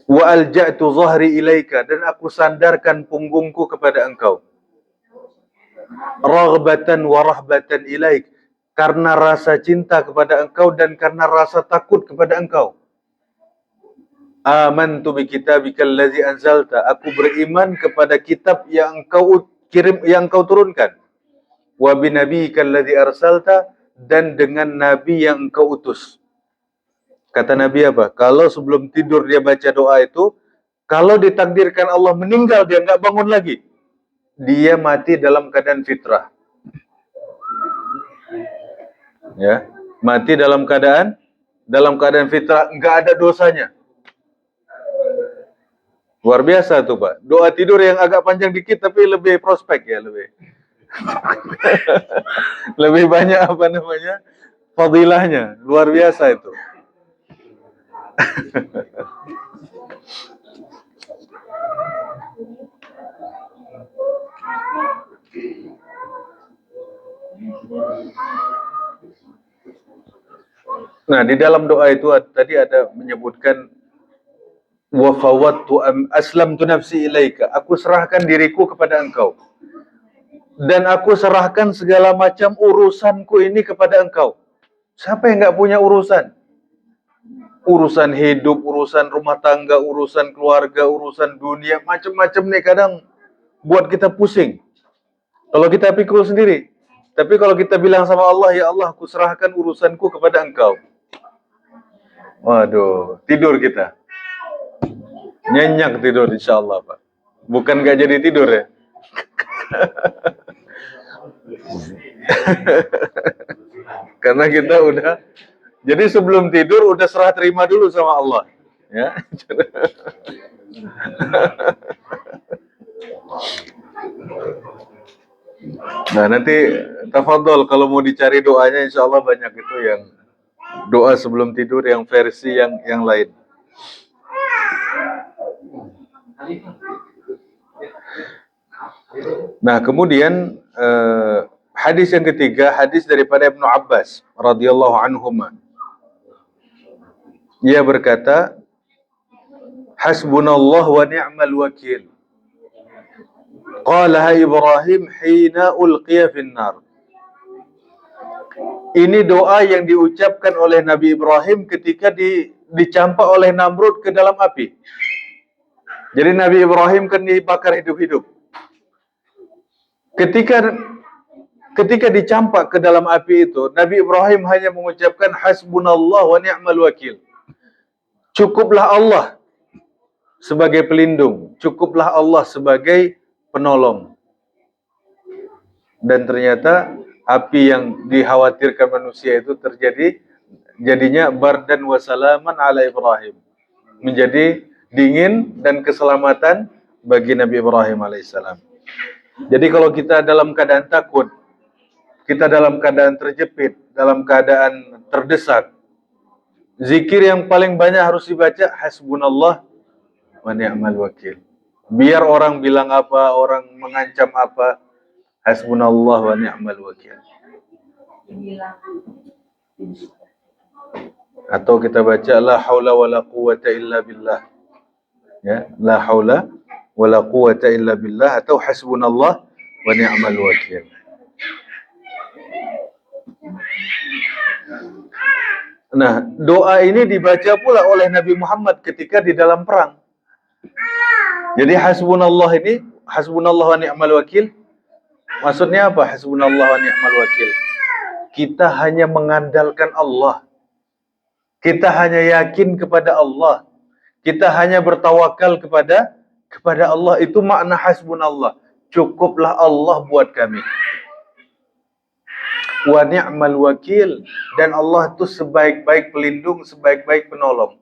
Wa alja'tu zahri ilaika, dan aku sandarkan punggungku kepada Engkau. Raghbatan wa rahbatan ilaik, karena rasa cinta kepada Engkau dan karena rasa takut kepada Engkau. Amantu bi kitabikal ladzi anzalta, aku beriman kepada kitab yang Engkau kirim, yang Engkau turunkan. Wa bi nabiyyikal ladzi arsalta, dan dengan nabi yang Engkau utus. Kata Nabi apa? Kalau sebelum tidur dia baca doa itu, kalau ditakdirkan Allah meninggal, dia nggak bangun lagi, dia mati dalam keadaan fitrah. Ya, mati dalam keadaan fitrah, nggak ada dosanya. Luar biasa tuh, Pak. Doa tidur yang agak panjang dikit tapi lebih prospek ya, lebih banyak apa namanya, fadilahnya. Luar biasa itu. Nah, di dalam doa itu tadi ada menyebutkan wa fawwadtu aslamtu nafsi ilaika, aku serahkan diriku kepada Engkau, dan aku serahkan segala macam urusanku ini kepada Engkau. Siapa yang nggak punya urusan? Urusan hidup, urusan rumah tangga, urusan keluarga, urusan dunia, macam-macam nih kadang buat kita pusing. Kalau kita pikul sendiri. Tapi kalau kita bilang sama Allah, ya Allah, aku serahkan urusanku kepada Engkau. Waduh, tidur kita. Nyenyak tidur insyaallah, Pak. Bukan nggak jadi tidur ya. Karena kita udah, jadi sebelum tidur udah serah terima dulu sama Allah, ya. Nah, nanti tafadhol kalau mau dicari doanya, insyaallah banyak itu yang doa sebelum tidur yang versi yang lain. Nah, kemudian hadis yang ketiga, hadis daripada Ibnu Abbas radhiyallahu anhuma. Ia berkata, hasbunallah wa ni'mal wakil. Qalaha Ibrahim hina ulqiya finnar. Ini doa yang diucapkan oleh Nabi Ibrahim ketika dicampak oleh Namrud ke dalam api. Jadi Nabi Ibrahim kan dibakar hidup-hidup. Ketika dicampak ke dalam api itu, Nabi Ibrahim hanya mengucapkan hasbunallah wa ni'mal wakil. Cukuplah Allah sebagai pelindung, cukuplah Allah sebagai penolong. Dan ternyata api yang dikhawatirkan manusia itu jadinya bardan wa salaman ala Ibrahim. Menjadi dingin dan keselamatan bagi Nabi Ibrahim alaihissalam. Jadi kalau kita dalam keadaan takut, kita dalam keadaan terjepit, dalam keadaan terdesak, zikir yang paling banyak harus dibaca hasbunallah wa ni'mal wakil. Biar orang bilang apa, orang mengancam apa, hasbunallah wa ni'mal wakil. Atau kita baca la haula wala quwwata illa billah. Ya, la haula wala quwwata illa billah, atau hasbunallah wa ni'mal wakil. Nah, doa ini dibaca pula oleh Nabi Muhammad ketika di dalam perang. Jadi hasbunallah ini, hasbunallah wa ni'mal wakil, maksudnya apa hasbunallah wa ni'mal wakil? kita hanya mengandalkan Allah. Kita hanya yakin kepada Allah. Kita hanya bertawakal kepada Allah. Itu makna hasbunallah. Cukuplah Allah buat kami. Wa ni'mal wakil. Dan Allah itu sebaik-baik pelindung, sebaik-baik penolong.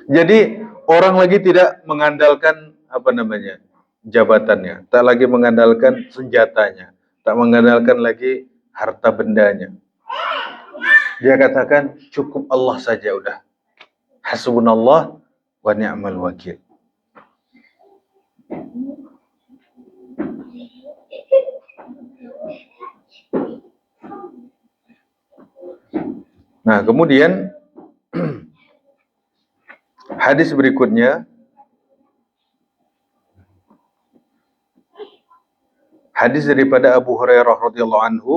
Jadi orang lagi tidak mengandalkan jabatannya, tak lagi mengandalkan senjatanya, tak mengandalkan lagi harta bendanya. Dia katakan cukup Allah saja udah. Hasbunallah wa ni'mal wakil. Nah, kemudian hadis berikutnya, hadis daripada Abu Hurairah radhiyallahu anhu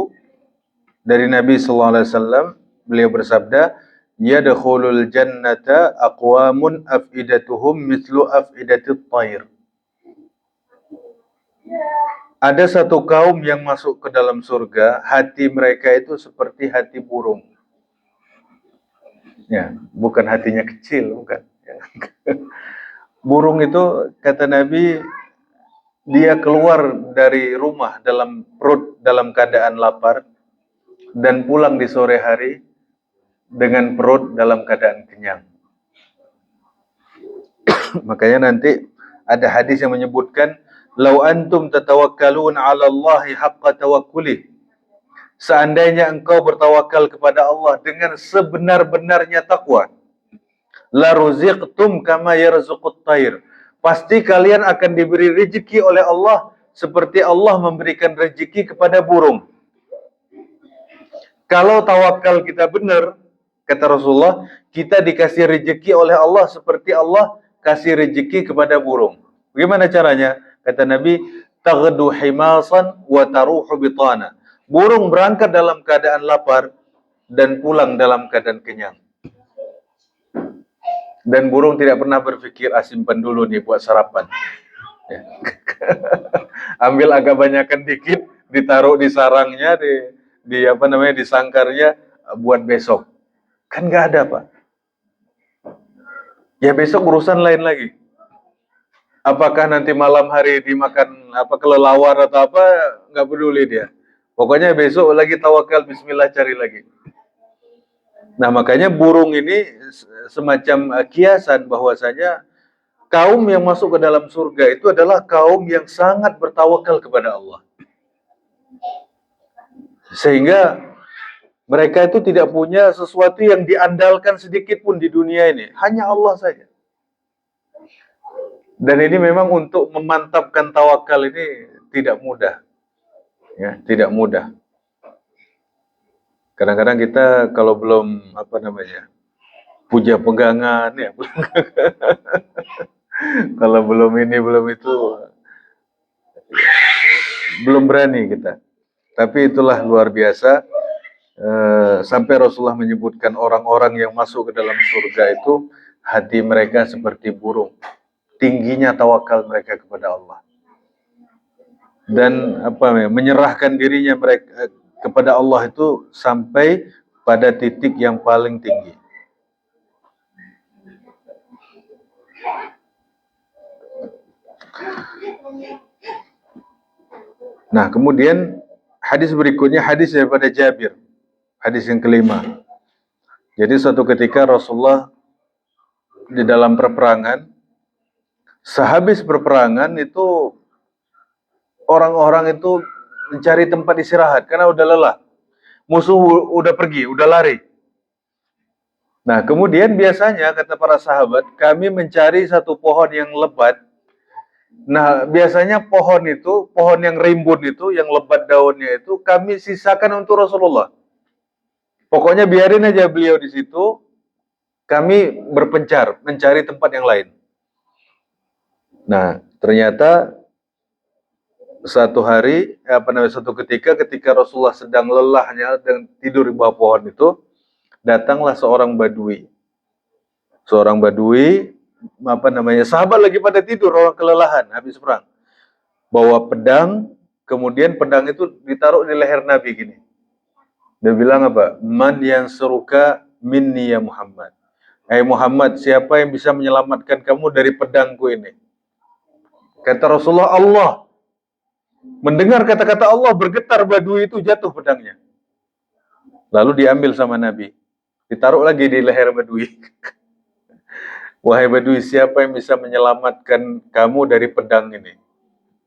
dari Nabi sallallahu alaihi wasallam, beliau bersabda, yadkhulul jannata aqwamun afidatuhum mithlu afidatit thair. Ada satu kaum yang masuk ke dalam surga, hati mereka itu seperti hati burung. Ya, bukan hatinya kecil, bukan. Burung itu, kata Nabi, dia keluar dari rumah dalam perut dalam keadaan lapar dan pulang di sore hari dengan perut dalam keadaan kenyang. Makanya nanti ada hadis yang menyebutkan, "Lau antum tatawakkalun 'ala Allahi haqqa tawakkuli." Seandainya engkau bertawakal kepada Allah dengan sebenar-benarnya takwa, la ruziqtum kama yarzuqut thair. Pasti kalian akan diberi rezeki oleh Allah seperti Allah memberikan rezeki kepada burung. Kalau tawakal kita benar, kata Rasulullah, kita dikasih rezeki oleh Allah seperti Allah kasih rezeki kepada burung. Bagaimana caranya? Kata Nabi, taghdu himasan wa taruhu bitana. Burung berangkat dalam keadaan lapar dan pulang dalam keadaan kenyang. Dan burung tidak pernah berpikir, simpan dulu nih buat sarapan. Ya. Ambil agak banyakan dikit, ditaruh di sarangnya, di sangkarnya buat besok. Kan nggak ada, Pak. Ya besok urusan lain lagi. Apakah nanti malam hari dimakan kelelawar atau apa, nggak peduli dia. Pokoknya besok lagi tawakal, bismillah, cari lagi. Nah, makanya burung ini semacam kiasan bahwasanya kaum yang masuk ke dalam surga itu adalah kaum yang sangat bertawakal kepada Allah. Sehingga mereka itu tidak punya sesuatu yang diandalkan sedikit pun di dunia ini. Hanya Allah saja. Dan ini memang untuk memantapkan tawakal ini tidak mudah. Ya, tidak mudah. Kadang-kadang kita kalau belum puja pegangan ya. Kalau belum ini belum itu belum berani kita. Tapi itulah luar biasa. Sampai Rasulullah menyebutkan orang-orang yang masuk ke dalam surga itu hati mereka seperti burung. Tingginya tawakal mereka kepada Allah. Dan menyerahkan dirinya mereka kepada Allah itu sampai pada titik yang paling tinggi. Nah, kemudian hadis berikutnya, hadis daripada Jabir, hadis yang kelima. Jadi suatu ketika Rasulullah di dalam perperangan, sehabis perperangan itu orang-orang itu mencari tempat istirahat karena udah lelah. Musuh udah pergi, udah lari. Nah, kemudian biasanya kata para sahabat, kami mencari satu pohon yang lebat. Nah, biasanya pohon yang rimbun itu, yang lebat daunnya itu, kami sisakan untuk Rasulullah. Pokoknya biarin aja beliau di situ, kami berpencar, mencari tempat yang lain. Nah, ternyata satu ketika Rasulullah sedang lelahnya dan tidur di bawah pohon itu, datanglah seorang badui. Seorang badui, sahabat lagi pada tidur, orang kelelahan habis perang. Bawa pedang, kemudian pedang itu ditaruh di leher Nabi gini. Dia bilang apa? Man yansuruka minni ya Muhammad. Hai Muhammad, siapa yang bisa menyelamatkan kamu dari pedangku ini? Kata Rasulullah, Allah. Mendengar kata-kata Allah, bergetar Badui itu, jatuh pedangnya. Lalu diambil sama Nabi. Ditaruh lagi di leher Badui. Wahai Badui, siapa yang bisa menyelamatkan kamu dari pedang ini?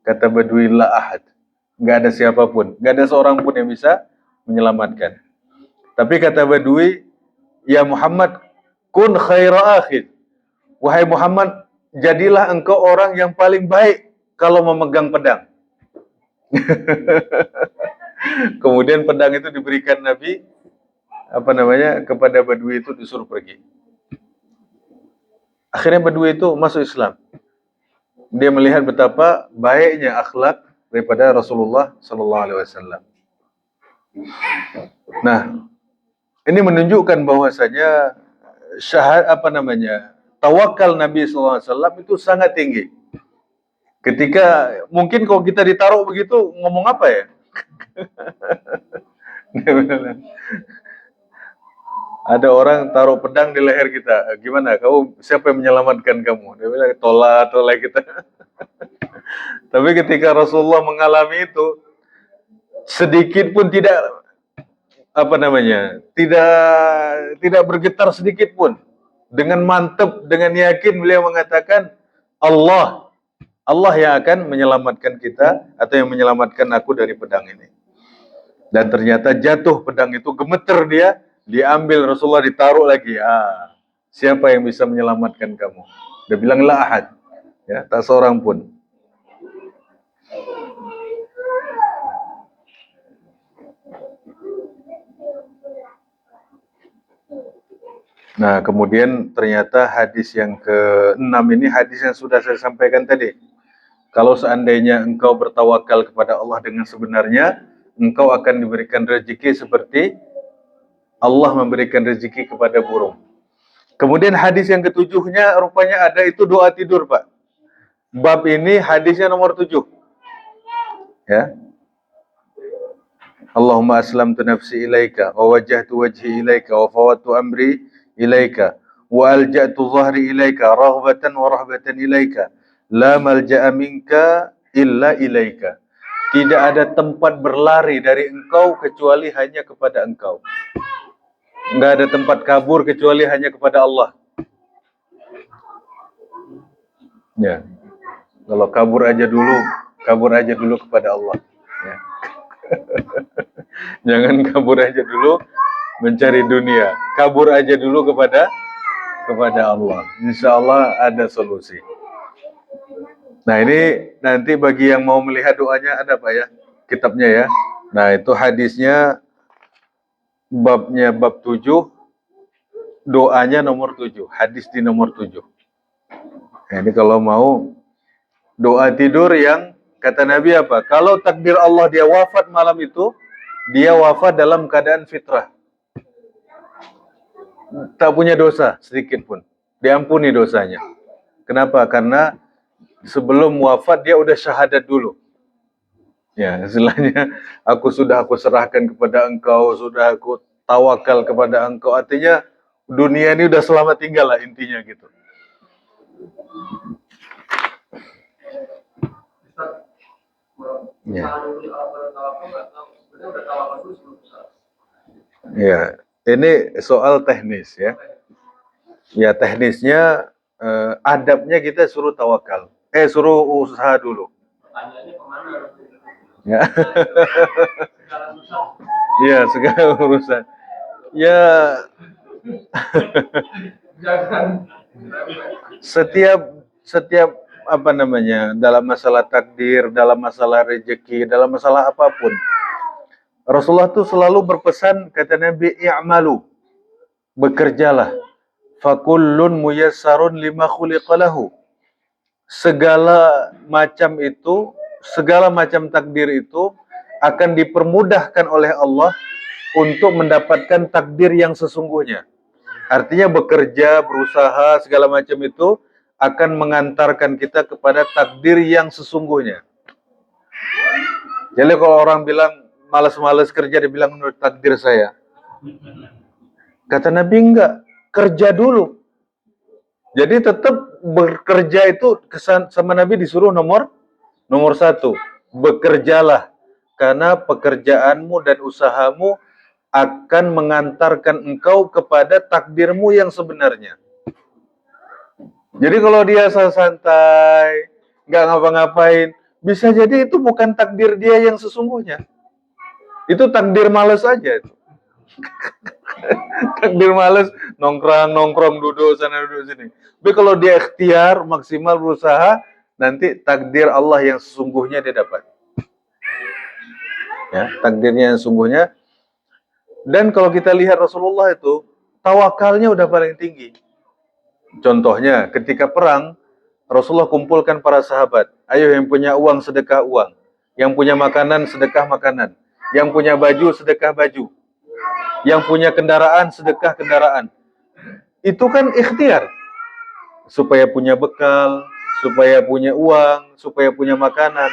Kata Badui, la ahad. Nggak ada siapapun. Nggak ada seorang pun yang bisa menyelamatkan. Tapi kata Badui, ya Muhammad, kun khaira akhid. Wahai Muhammad, jadilah engkau orang yang paling baik kalau memegang pedang. Kemudian pedang itu diberikan Nabi kepada Badui itu, disuruh pergi. Akhirnya Badui itu masuk Islam. Dia melihat betapa baiknya akhlak daripada Rasulullah Sallallahu Alaihi Wasallam. Nah, ini menunjukkan bahwasanya tawakal Nabi Sallallahu Alaihi Wasallam itu sangat tinggi. Ketika mungkin kalau kita ditaruh begitu, ngomong apa ya? Ada orang taruh pedang di leher kita, gimana? Siapa yang menyelamatkan kamu? Dia bilang, tolak kita. Tapi ketika Rasulullah mengalami itu, sedikit pun tidak tidak bergetar sedikit pun. Dengan mantap, dengan yakin beliau mengatakan, Allah yang akan menyelamatkan kita atau yang menyelamatkan aku dari pedang ini. Dan ternyata jatuh pedang itu, gemeter dia, diambil Rasulullah, ditaruh lagi. Siapa yang bisa menyelamatkan kamu? Dia bilang la ahad. Ya, tak seorang pun. Nah, kemudian ternyata hadis yang ke-6 ini hadis yang sudah saya sampaikan tadi. Kalau seandainya engkau bertawakal kepada Allah dengan sebenarnya, engkau akan diberikan rezeki seperti Allah memberikan rezeki kepada burung. Kemudian hadis yang ketujuhnya rupanya ada itu doa tidur, Pak. Bab ini hadisnya nomor 7. Ya. Allahumma aslamtu nafsi ilaika wa wajjahtu wajhi ilaika wa fawwadtu amri ilaika wa alja'tu dhahri ilaika raghbatan wa rahbatan ilaika la malja'a minka illa ilaika. Tidak ada tempat berlari dari engkau kecuali hanya kepada engkau. Enggak ada tempat kabur kecuali hanya kepada Allah. Ya. Kalau kabur aja dulu kepada Allah. Ya. Jangan kabur aja dulu mencari dunia. Kabur aja dulu kepada Allah. Insya Allah ada solusi. Nah, ini nanti bagi yang mau melihat doanya ada Pak ya, kitabnya ya. Nah, itu hadisnya babnya bab 7, doanya nomor 7, hadis di nomor 7. Nah, ini kalau mau doa tidur yang kata Nabi apa? Kalau takdir Allah dia wafat malam itu, dia wafat dalam keadaan fitrah. Tak punya dosa sedikit pun. Diampuni dosanya. Kenapa? Karena sebelum wafat dia udah syahadat dulu. Ya, istilahnya aku serahkan kepada engkau, sudah aku tawakal kepada engkau. Artinya dunia ini udah selamat tinggal lah intinya gitu. Ya. Ya, ini soal teknis ya. Ya, teknisnya adabnya kita suruh tawakal. Suruh usaha dulu. Ya. Ya, segala urusan. Ya. Setiap dalam masalah takdir, dalam masalah rezeki, dalam masalah apapun, Rasulullah tuh selalu berpesan, kata Nabi, i'malu, bekerjalah, fakullun muyassarun lima khuliqalahu. Segala macam takdir itu akan dipermudahkan oleh Allah untuk mendapatkan takdir yang sesungguhnya. Artinya bekerja, berusaha, segala macam itu akan mengantarkan kita kepada takdir yang sesungguhnya. Jadi kalau orang bilang malas-malas kerja, dia bilang menurut takdir saya. Kata Nabi enggak, kerja dulu. Jadi tetap bekerja itu sama Nabi disuruh nomor satu. Bekerjalah, karena pekerjaanmu dan usahamu akan mengantarkan engkau kepada takdirmu yang sebenarnya. Jadi kalau dia santai, nggak ngapa-ngapain, bisa jadi itu bukan takdir dia yang sesungguhnya. Itu takdir malas aja itu. Takdir males, nongkrong duduk sana duduk sini. Tapi kalau dia ikhtiar maksimal berusaha, nanti takdir Allah yang sesungguhnya dia dapat. Ya, takdirnya yang sesungguhnya. Dan kalau kita lihat Rasulullah itu tawakalnya udah paling tinggi. Contohnya ketika perang, Rasulullah kumpulkan para sahabat. Ayo yang punya uang sedekah uang, yang punya makanan sedekah makanan, yang punya baju sedekah baju, yang punya kendaraan sedekah kendaraan. Itu kan ikhtiar. Supaya punya bekal, supaya punya uang, supaya punya makanan.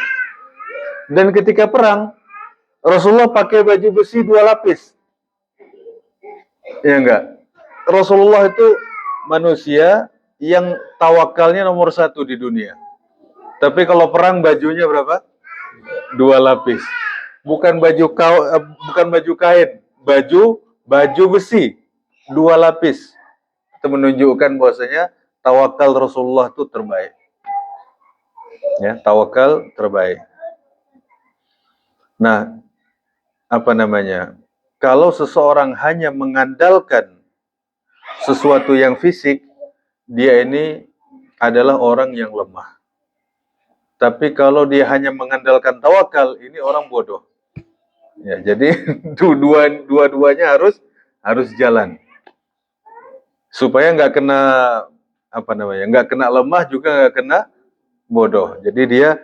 Dan ketika perang, Rasulullah pakai baju besi 2 lapis. Ya enggak? Rasulullah itu manusia yang tawakalnya nomor 1 di dunia. Tapi kalau perang bajunya berapa? 2 lapis. Bukan baju kain, baju besi 2 lapis. Itu menunjukkan bahwasanya tawakal Rasulullah itu terbaik. Ya, tawakal terbaik. Nah, apa namanya? Kalau seseorang hanya mengandalkan sesuatu yang fisik, dia ini adalah orang yang lemah. Tapi kalau dia hanya mengandalkan tawakal, ini orang bodoh. Ya, jadi dua-duanya harus jalan. Supaya nggak kena nggak kena lemah juga nggak kena bodoh. Jadi dia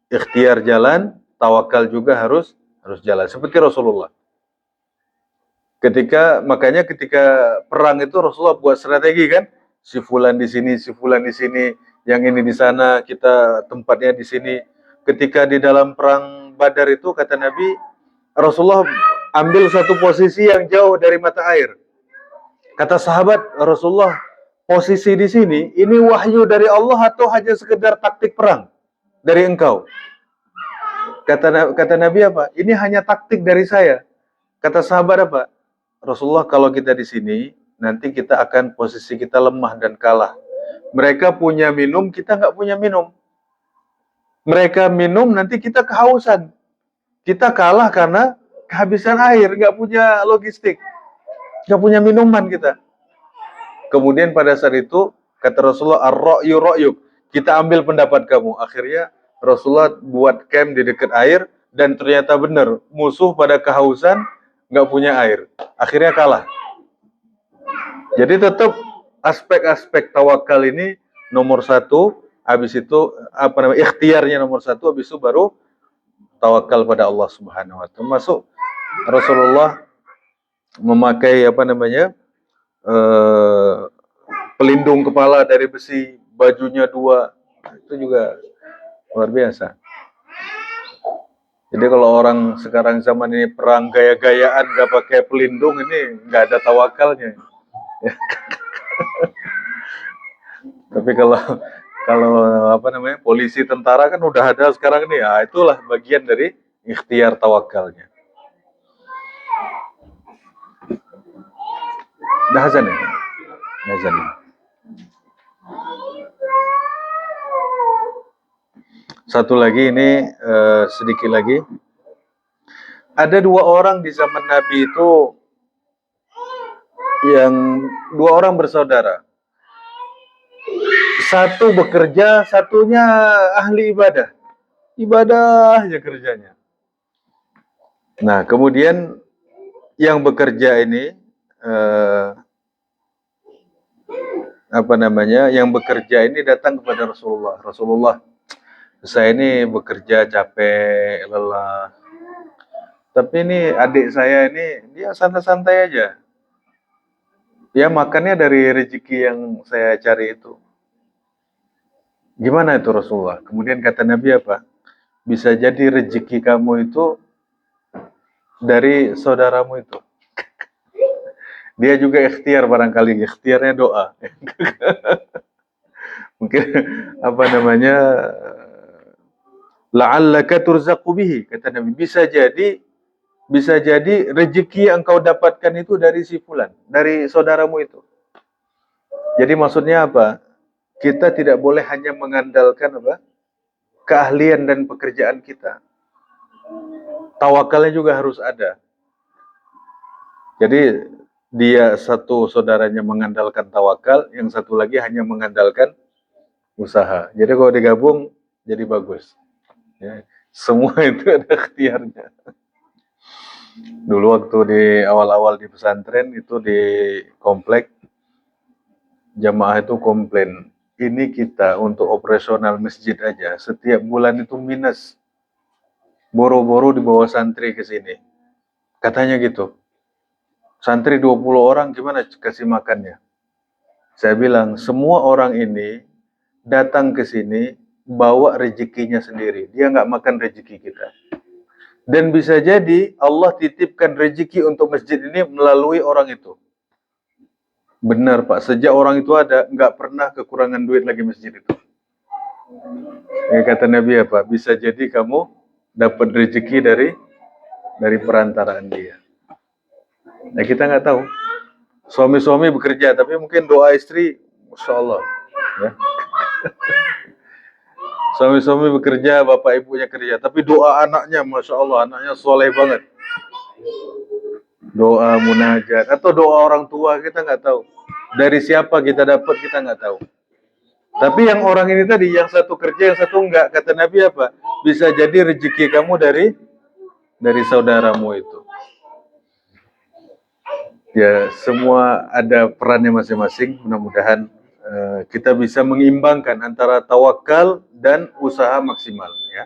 ikhtiar jalan, tawakal juga harus jalan. Seperti Rasulullah. Makanya ketika perang itu Rasulullah buat strategi kan, si fulan di sini, yang ini di sana, kita tempatnya di sini. Ketika di dalam perang Badar itu kata Nabi, Rasulullah ambil satu posisi yang jauh dari mata air. Kata sahabat, Rasulullah, posisi di sini, ini wahyu dari Allah atau hanya sekedar taktik perang dari engkau? Kata Nabi apa? Ini hanya taktik dari saya. Kata sahabat apa? Rasulullah, kalau kita di sini, nanti kita akan posisi kita lemah dan kalah. Mereka punya minum, kita nggak punya minum. Mereka minum, nanti kita kehausan. Kita kalah karena kehabisan air, nggak punya logistik, nggak punya minuman kita. Kemudian pada saat itu kata Rasulullah, ar-ra'yu ra'yuk, kita ambil pendapat kamu. Akhirnya Rasulullah buat camp di dekat air dan ternyata benar musuh pada kehausan, nggak punya air. Akhirnya kalah. Jadi tetap aspek-aspek tawakal ini nomor 1. Habis itu ikhtiarnya nomor 1. Habis itu baru tawakal pada Allah Subhanahu wa Ta'ala. Masuk Rasulullah memakai pelindung kepala dari besi, bajunya 2, itu juga luar biasa. Jadi kalau orang sekarang zaman ini perang gaya-gayaan nggak pakai pelindung, ini nggak ada tawakalnya. Tapi kalau polisi tentara kan udah ada sekarang nih, ya itulah bagian dari ikhtiar tawakalnya. Dah azan ya? Azan. Satu lagi ini sedikit lagi. Ada 2 orang di zaman Nabi itu, yang 2 orang bersaudara. Satu bekerja, satunya ahli ibadah. Ibadah aja kerjanya. Nah, kemudian yang bekerja ini yang bekerja ini datang kepada Rasulullah. Rasulullah, saya ini bekerja capek, lelah. Tapi ini adik saya ini, dia santai-santai aja. Dia makannya dari rezeki yang saya cari itu. Gimana itu Rasulullah? Kemudian kata Nabi apa? Bisa jadi rezeki kamu itu dari saudaramu itu. Dia juga ikhtiar, barangkali ikhtiarnya doa. Mungkin apa namanya, la'allaka turzaqu bihi, kata Nabi, bisa jadi rezeki yang kau dapatkan itu dari si fulan, dari saudaramu itu. Jadi maksudnya apa? Kita tidak boleh hanya mengandalkan apa? Keahlian dan pekerjaan kita. Tawakalnya juga harus ada. Jadi dia satu saudaranya mengandalkan tawakal, yang satu lagi hanya mengandalkan usaha. Jadi kalau digabung jadi bagus. Ya. Semua itu ada ikhtiarnya. Dulu waktu di awal-awal di pesantren itu di komplek, jamaah itu komplain, ini kita untuk operasional masjid aja setiap bulan itu minus, boro-boro dibawa santri ke sini, katanya gitu. Santri 20 orang gimana kasih makannya? Saya bilang semua orang ini datang ke sini bawa rezekinya sendiri, dia nggak makan rezeki kita. Dan bisa jadi Allah titipkan rezeki untuk masjid ini melalui orang itu. Benar Pak, sejak orang itu ada, nggak pernah kekurangan duit lagi masjid itu. Ya, kata Nabi apa? Bisa jadi kamu dapat rezeki dari perantaraan dia. Nah kita nggak tahu. Suami-suami bekerja, tapi mungkin doa istri, Masya Allah. Ya. Suami-suami bekerja, bapak ibunya kerja, tapi doa anaknya, Masya Allah, anaknya soleh banget. Doa munajat, atau doa orang tua, kita nggak tahu. Dari siapa kita dapat, kita nggak tahu. Tapi yang orang ini tadi, yang satu kerja, yang satu enggak, kata Nabi apa? Bisa jadi rezeki kamu dari saudaramu itu. Ya, semua ada perannya masing-masing. Mudah-mudahan kita bisa mengimbangkan antara tawakal dan usaha maksimal. Ya.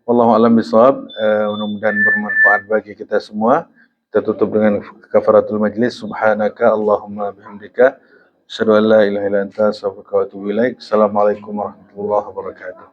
Wallahu a'lam bishawab. Mudah-mudahan bermanfaat bagi kita semua. Kita tutup dengan kafaratul majlis. Subhanaka Allahumma bihamdika. Asyhadu an la ilaha illa anta astaghfiruka wa atubu ilaik. Assalamualaikum warahmatullahi wabarakatuh.